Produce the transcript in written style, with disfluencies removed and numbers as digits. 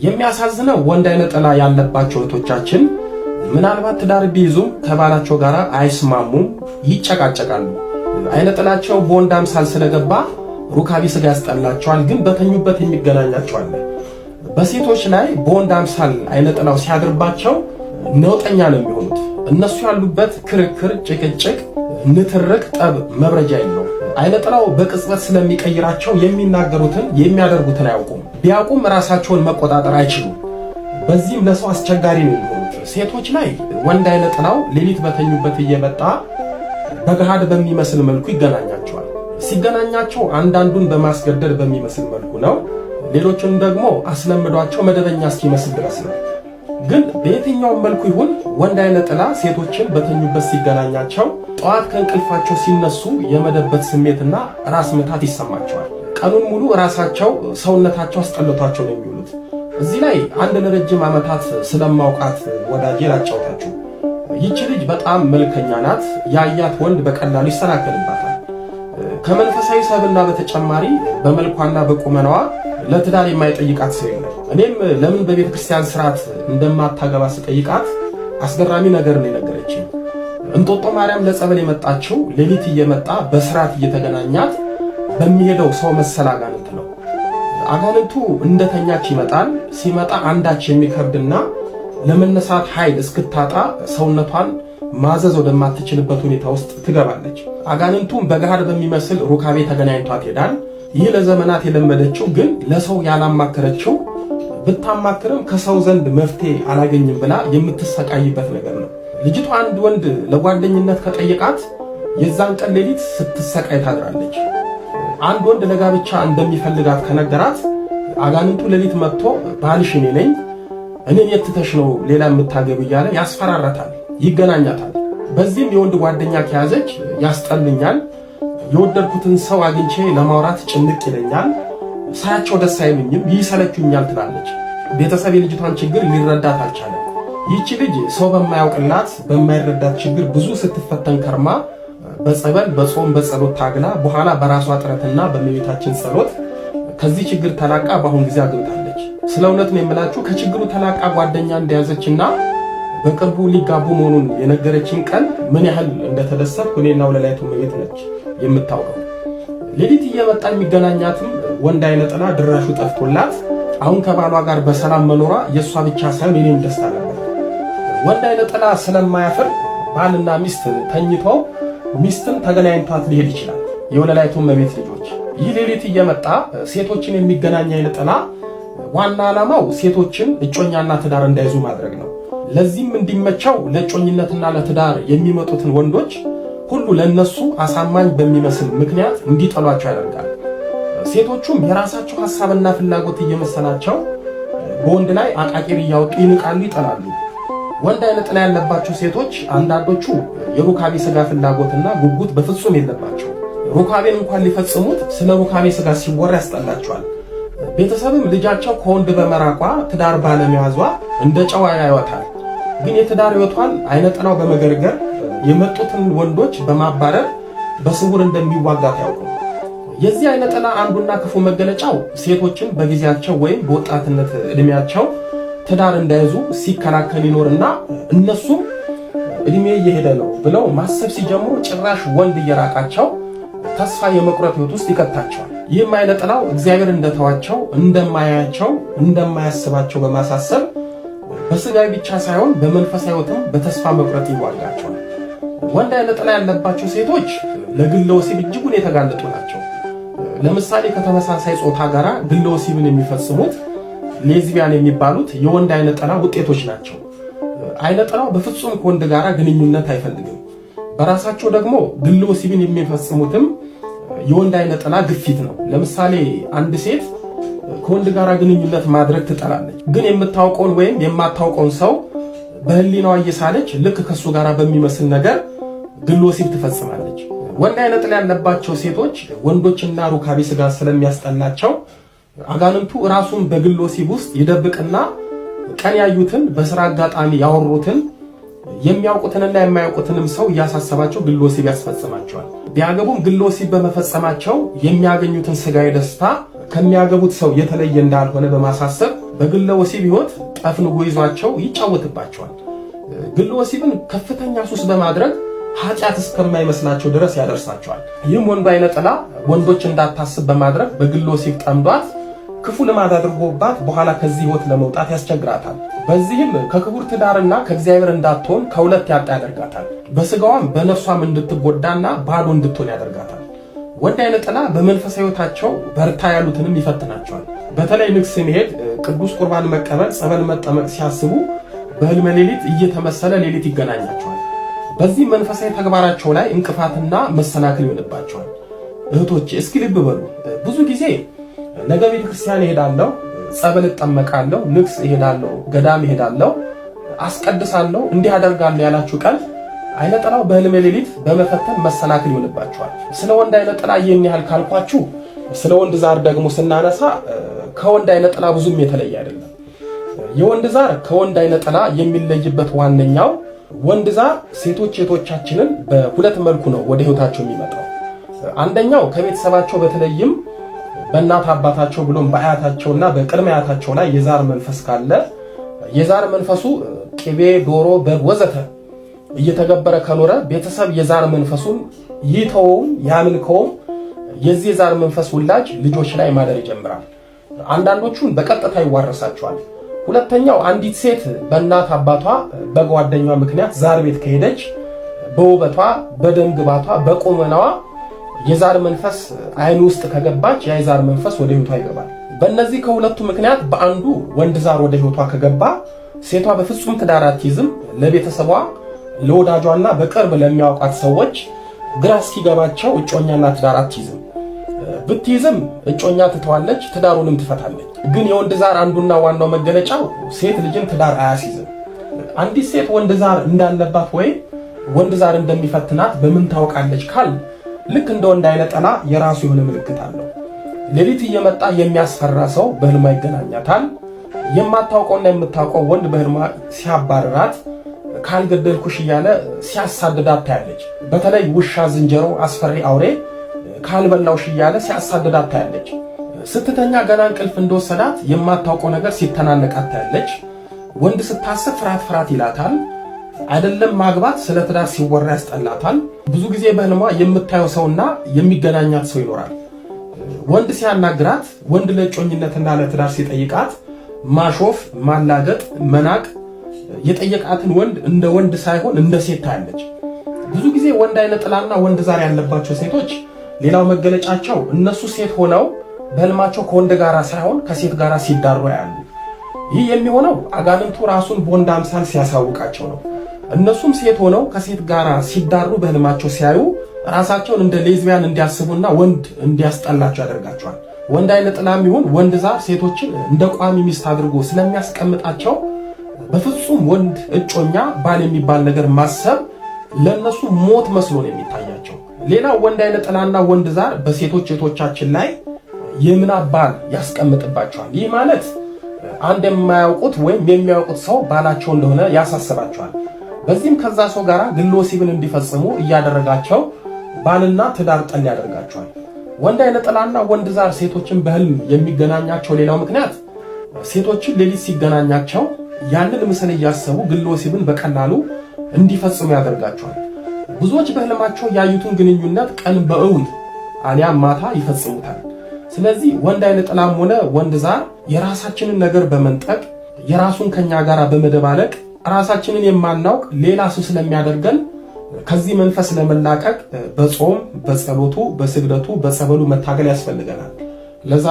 የሚያሳዝነው ወንድ አይነ ጥላ ያለባቸው እህቶቻችን ምናልባት ትዳር ቢይዙም ከባላቸው ጋር አይስማሙም፣ ይጨቃጨቃሉ። አይነ ጥላቸው በወንድ አምሳል ስለገባ ሩካቢ ስጋ ያስጠላቸዋል፣ ግን በተኙበት የሚገናኛቸው አለ። በሴቶች ላይ በወንድ አምሳል አይነ ጥላው ሲያድርባቸው ነውጠኛ ነው የሚሆኑት። እነሱ ያሉበት ክርክር፣ ጭቅጭቅ፣ ንትርቅ፣ ጠብ መብረጃ የለውም። አይነ ጥላው በቅጽበት ስለሚቀይራቸው የሚናገሩትን የሚያደርጉትን አያውቁም። ቢያውቁም ራሳቸውን መቆጣጠር አይችሉም። በዚህም ለሰው አስቸጋሪ ነው የሚሆኑት። ሴቶች ላይ ወንድ አይነ ጥላው ሌሊት በተኙበት እየመጣ በገሃድ በሚመስል መልኩ ይገናኛቸዋል። ሲገናኛቸው አንዳንዱን በማስገደድ በሚመስል መልኩ ነው፣ ሌሎችን ደግሞ አስለምዷቸው መደበኛ እስኪመስል ድረስ ነው። ግን በየትኛውም መልኩ ይሁን ወንድ አይነ ጥላ ሴቶችን በተኙበት ሲገናኛቸው ጠዋት ከእንቅልፋቸው ሲነሱ የመደበት ስሜትና ራስ ምታት ይሰማቸዋል። ቀኑን ሙሉ ራሳቸው ሰውነታቸው አስጠልቷቸው ነው የሚውሉት። እዚህ ላይ አንድ ለረጅም ዓመታት ስለማውቃት ወዳጄ ላጫውታችሁ። ይቺ ልጅ በጣም መልከኛ ናት። ያያት ወንድ በቀላሉ ይሰናከልባታል። ከመንፈሳዊ ሰብና በተጨማሪ በመልኳና በቁመናዋ ለትዳር የማይጠይቃት ሰው የለም። እኔም ለምን በቤተ ክርስቲያን ስርዓት እንደማታገባ ስጠይቃት አስገራሚ ነገር ነው የነገረችኝ። እንጦጦ ማርያም ለጸበል የመጣችው ሌሊት እየመጣ በስርዓት እየተገናኛት በሚሄደው ሰው መሰል አጋንንት ነው። አጋንንቱ እንደተኛች ይመጣል። ሲመጣ አንዳች የሚከብድና ለመነሳት ኃይል እስክታጣ ሰውነቷን ማዘዝ ወደማትችልበት ሁኔታ ውስጥ ትገባለች። አጋንንቱም በገሃድ በሚመስል ሩካቤ ተገናኝቷት ይሄዳል። ይህ ለዘመናት የለመደችው ግን ለሰው ያላማከረችው ብታማክርም ከሰው ዘንድ መፍትሄ አላገኝም ብላ የምትሰቃይበት ነገር ነው። ልጅቷ አንድ ወንድ ለጓደኝነት ከጠየቃት የዛን ቀን ሌሊት ስትሰቃይ ታድራለች። አንድ ወንድ ለጋብቻ እንደሚፈልጋት ከነገራት አጋንንቱ ሌሊት መጥቶ ባልሽ እኔ ነኝ፣ እኔን የትተሽ ነው ሌላ የምታገብ እያለ ያስፈራራታል፣ ይገናኛታል። በዚህም የወንድ ጓደኛ ከያዘች ያስጠልኛል፣ የወደድኩትን ሰው አግኝቼ ለማውራት ጭንቅ ይለኛል፣ ሳያቸው ደስ አይሉኝም፣ ይሰለቹኛል ትላለች። ቤተሰብ የልጅቷን ችግር ሊረዳት አልቻለም። ይህቺ ልጅ ሰው በማያውቅላት በማይረዳት ችግር ብዙ ስትፈተን ከርማ በጸበል በጾም በጸሎት ታግላ በኋላ በራሷ ጥረትና በእመቤታችን ጸሎት ከዚህ ችግር ተላቃ በአሁን ጊዜ አግብታለች። ስለ እውነት ነው የምላችሁ፣ ከችግሩ ተላቃ ጓደኛ እንደያዘችና በቅርቡ ሊጋቡ መሆኑን የነገረችን ቀን ምን ያህል እንደተደሰትኩ እኔና ወለላይቱ እመቤት ነች የምታውቀው። ሌሊት እየመጣ የሚገናኛትም ወንድ አይነ ጥላ ድራሹ ጠፍቶላት አሁን ከባሏ ጋር በሰላም መኖሯ የእሷ ብቻ ሳይሆን የኔም ደስታ ነበር። ወንድ አይነ ጥላ ስለማያፍር ባልና ሚስት ተኝተው ሚስትን ተገናኝቷት ሊሄድ ይችላል። የወለላይቱ እመቤት ልጆች፣ ይህ ሌሊት እየመጣ ሴቶችን የሚገናኝ አይነ ጥላ ዋና ዓላማው ሴቶችን እጮኛና ትዳር እንዳይዙ ማድረግ ነው። ለዚህም እንዲመቸው ለእጮኝነትና ለትዳር የሚመጡትን ወንዶች ሁሉ ለነሱ አሳማኝ በሚመስል ምክንያት እንዲጠሏቸው ያደርጋል። ሴቶቹም የራሳቸው ሐሳብና ፍላጎት እየመሰላቸው በወንድ ላይ አቃቂር እያወጡ ይንቃሉ፣ ይጠላሉ። ወንድ አይነ ጥላ ያለባቸው ሴቶች አንዳንዶቹ የሩካቤ ስጋ ፍላጎትና ጉጉት በፍጹም የለባቸው። ሩካቤን እንኳን ሊፈጽሙት ስለ ሩካቤ ስጋ ሲወራ ያስጠላቸዋል። ቤተሰብም ልጃቸው ከወንድ በመራቋ ትዳር ባለመያዟ እንደ ጨዋ ያዩታል። ግን የትዳር ሕይወቷን አይነ ጥላው በመገርገር የመጡትን ወንዶች በማባረር በስውር እንደሚዋጋት ያውቁ። የዚህ አይነ ጥላ አንዱና ክፉ መገለጫው ሴቶችን በጊዜያቸው ወይም በወጣትነት እድሜያቸው ትዳር እንዳይዙ ሲከላከል ይኖርና እነሱም እድሜ እየሄደ ነው ብለው ማሰብ ሲጀምሩ ጭራሽ ወንድ እየራቃቸው ተስፋ የመቁረጥ ሕይወት ውስጥ ይከታቸዋል። ይህም አይነ ጥላው እግዚአብሔር እንደተዋቸው፣ እንደማያያቸው፣ እንደማያስባቸው በማሳሰብ በስጋዊ ብቻ ሳይሆን በመንፈሳዊ ሕይወትም በተስፋ መቁረጥ ይዋጋቸዋል። ወንድ አይነ ጥላ ያለባቸው ሴቶች ለግለ ወሲብ እጅጉን የተጋለጡ ናቸው። ለምሳሌ ከተመሳሳይ ጾታ ጋር ግለ ወሲብን የሚፈጽሙት ሌዝቢያን የሚባሉት የወንድ አይነ ጥላ ውጤቶች ናቸው። አይነ ጥላው በፍጹም ከወንድ ጋር ግንኙነት አይፈልግም። በራሳቸው ደግሞ ግለ ወሲብን የሚፈጽሙትም የወንድ አይነ ጥላ ግፊት ነው። ለምሳሌ አንድ ሴት ከወንድ ጋር ግንኙነት ማድረግ ትጠላለች፣ ግን የምታውቀውን ወይም የማታውቀውን ሰው በህሊናዋ እየሳለች ልክ ከሱ ጋር በሚመስል ነገር ግለ ወሲብ ትፈጽማለች። ወንድ አይነ ጥላ ያለባቸው ሴቶች ወንዶችና ሩካቤ ስጋ ስለሚያስጠላቸው አጋንንቱ ራሱን በግለ ወሲብ ውስጥ ይደብቅና ቀን ያዩትን በስራ አጋጣሚ ያወሩትን የሚያውቁትንና የማያውቁትንም ሰው እያሳሰባቸው ግለ ወሲብ ያስፈጽማቸዋል። ቢያገቡም ግለ ወሲብ በመፈጸማቸው የሚያገኙትን ስጋዊ ደስታ ከሚያገቡት ሰው የተለየ እንዳልሆነ በማሳሰብ በግለ ወሲብ ሕይወት ጠፍንጎ ይዟቸው ይጫወትባቸዋል። ግለ ወሲብን ከፍተኛ ሱስ በማድረግ ኃጢአት እስከማይመስላቸው ድረስ ያደርሳቸዋል። ይህም ወንዱ አይነ ጥላ ወንዶች እንዳታስብ በማድረግ በግለ ወሲብ ጠምዷት ክፉ ልማድ አድርጎባት በኋላ ከዚህ ሕይወት ለመውጣት ያስቸግራታል። በዚህም ከክቡር ትዳርና ከእግዚአብሔር እንዳትሆን ከሁለት ያጣ ያደርጋታል። በስጋዋም በነፍሷም እንድትጎዳና ባዶ እንድትሆን ያደርጋታል። ወንድ አይነ ጥላ በመንፈሳዊ ሕይወታቸው በርታ ያሉትንም ይፈትናቸዋል። በተለይ ንግስ መሄድ፣ ቅዱስ ቁርባን መቀበል፣ ጸበል መጠመቅ ሲያስቡ በህልመ ሌሊት እየተመሰለ ሌሊት ይገናኛቸዋል። በዚህ መንፈሳዊ ተግባራቸው ላይ እንቅፋትና መሰናክል ይሆንባቸዋል። እህቶቼ እስኪ ልብ በሉ። ብዙ ጊዜ ነገ ቤተክርስቲያን እሄዳለሁ፣ ጸበል እጠመቃለሁ፣ ንግስ እሄዳለሁ፣ ገዳም እሄዳለሁ፣ አስቀድሳለሁ፣ እንዲህ አደርጋለሁ ያላችሁ ቀን አይነ ጥላው በህልመ ሌሊት በመፈተን መሰናክል ይሆንባቸዋል። ስለ ወንድ አይነ ጥላ ይህን ያህል ካልኳችሁ፣ ስለ ወንድ ዛር ደግሞ ስናነሳ ከወንድ አይነ ጥላ ብዙም የተለየ አይደለም። የወንድ ዛር ከወንድ አይነ ጥላ የሚለይበት ዋነኛው ወንድ ዛር ሴቶች እህቶቻችንን በሁለት መልኩ ነው ወደ ህይወታቸው የሚመጣው። አንደኛው ከቤተሰባቸው በተለይም በእናት አባታቸው ብሎም በአያታቸውና በቅድመ አያታቸው ላይ የዛር መንፈስ ካለ የዛር መንፈሱ ቅቤ፣ ዶሮ፣ በግ ወዘተ እየተገበረ ከኖረ ቤተሰብ የዛር መንፈሱን ይተወውም ያምልከውም የዚህ የዛር መንፈስ ውላጅ ልጆች ላይ ማደር ይጀምራል። አንዳንዶቹን በቀጥታ ይዋረሳቸዋል። ሁለተኛው አንዲት ሴት በእናት አባቷ በጓደኛዋ ምክንያት ዛር ቤት ከሄደች በውበቷ፣ በደም ግባቷ፣ በቁመናዋ የዛር መንፈስ አይን ውስጥ ከገባች የዛር መንፈስ ወደ ህይወቷ ይገባል። በእነዚህ ከሁለቱ ምክንያት በአንዱ ወንድ ዛር ወደ ህይወቷ ከገባ ሴቷ በፍጹም ትዳር አትይዝም። ለቤተሰቧ ለወዳጇና በቅርብ ለሚያውቃት ሰዎች ግራ እስኪገባቸው እጮኛና ትዳር አትይዝም። ብትይዝም እጮኛ ትተዋለች፣ ትዳሩንም ትፈታለች። ግን የወንድ ዛር አንዱና ዋናው መገለጫው ሴት ልጅን ትዳር አያስይዝም። አንዲት ሴት ወንድ ዛር እንዳለባት ወይ ወንድ ዛር እንደሚፈትናት በምን ታውቃለች ካል ልክ እንደ ወንድ አይነ ጥላ የራሱ የሆነ ምልክት አለው። ሌሊት እየመጣ የሚያስፈራ ሰው በህልሟ ይገናኛታል። የማታውቀውና የምታውቀው ወንድ በህልሟ ሲያባርራት ካልገደልኩሽ እያለ ሲያሳድዳት ታያለች። በተለይ ውሻ፣ ዝንጀሮ፣ አስፈሪ አውሬ ካልበላውሽ እያለ ሲያሳድዳት ታያለች። ስትተኛ ገና እንቅልፍ እንደወሰዳት የማታውቀው ነገር ሲተናነቃት ታያለች። ወንድ ስታስብ ፍርሃት ፍርሃት ይላታል። አይደለም ማግባት ስለ ትዳር ሲወራ ያስጠላታል። ብዙ ጊዜ በህልሟ የምታየው ሰውና የሚገናኛት ሰው ይኖራል። ወንድ ሲያናግራት፣ ወንድ ለእጮኝነትና ለትዳር ሲጠይቃት ማሾፍ፣ ማላገጥ፣ መናቅ፣ የጠየቃትን ወንድ እንደ ወንድ ሳይሆን እንደ ሴት ታያለች። ብዙ ጊዜ ወንድ አይነ ጥላና ወንድ ዛር ያለባቸው ሴቶች ሌላው መገለጫቸው እነሱ ሴት ሆነው በህልማቸው ከወንድ ጋራ ሳይሆን ከሴት ጋራ ሲዳሩ ያሉ። ይህ የሚሆነው አጋንንቱ ራሱን በወንድ አምሳል ሲያሳውቃቸው ነው። እነሱም ሴት ሆነው ከሴት ጋራ ሲዳሩ በህልማቸው ሲያዩ ራሳቸውን እንደ ሌዝቢያን እንዲያስቡና ወንድ እንዲያስጠላቸው ያደርጋቸዋል። ወንድ አይነ ጥላም ይሁን ወንድ ዛር ሴቶችን እንደ ቋሚ ሚስት አድርጎ ስለሚያስቀምጣቸው በፍጹም ወንድ እጮኛ ባል የሚባል ነገር ማሰብ ለነሱ ሞት መስሎ ነው የሚታያቸው። ሌላው ወንድ አይነ ጥላና ወንድ ዛር በሴቶች እህቶቻችን ላይ የምናብ ባል ያስቀምጥባቸዋል። ይህ ማለት አንድ የማያውቁት ወይም የሚያውቁት ሰው ባላቸው እንደሆነ ያሳስባቸዋል። በዚህም ከዛ ሰው ጋር ግለ ወሲብን እንዲፈጽሙ እያደረጋቸው ባልና ትዳር ጠል ያደርጋቸዋል። ወንድ አይነ ጥላና ወንድ ዛር ሴቶችን በህልም የሚገናኛቸው ሌላው ምክንያት ሴቶችን ሌሊት ሲገናኛቸው ያንን ምስል እያሰቡ ግለ ወሲብን በቀላሉ እንዲፈጽሙ ያደርጋቸዋል። ብዙዎች በህልማቸው ያዩትን ግንኙነት ቀን በእውን አሊያም ማታ ይፈጽሙታል። ስለዚህ ወንድ አይነ ጥላም ሆነ ወንድ ዛር የራሳችንን ነገር በመንጠቅ የራሱን ከኛ ጋር በመደባለቅ ራሳችንን የማናውቅ ሌላ ሰው ስለሚያደርገን ከዚህ መንፈስ ለመላቀቅ በጾም፣ በጸሎቱ፣ በስግደቱ፣ በጸበሉ መታገል ያስፈልገናል። ለዛ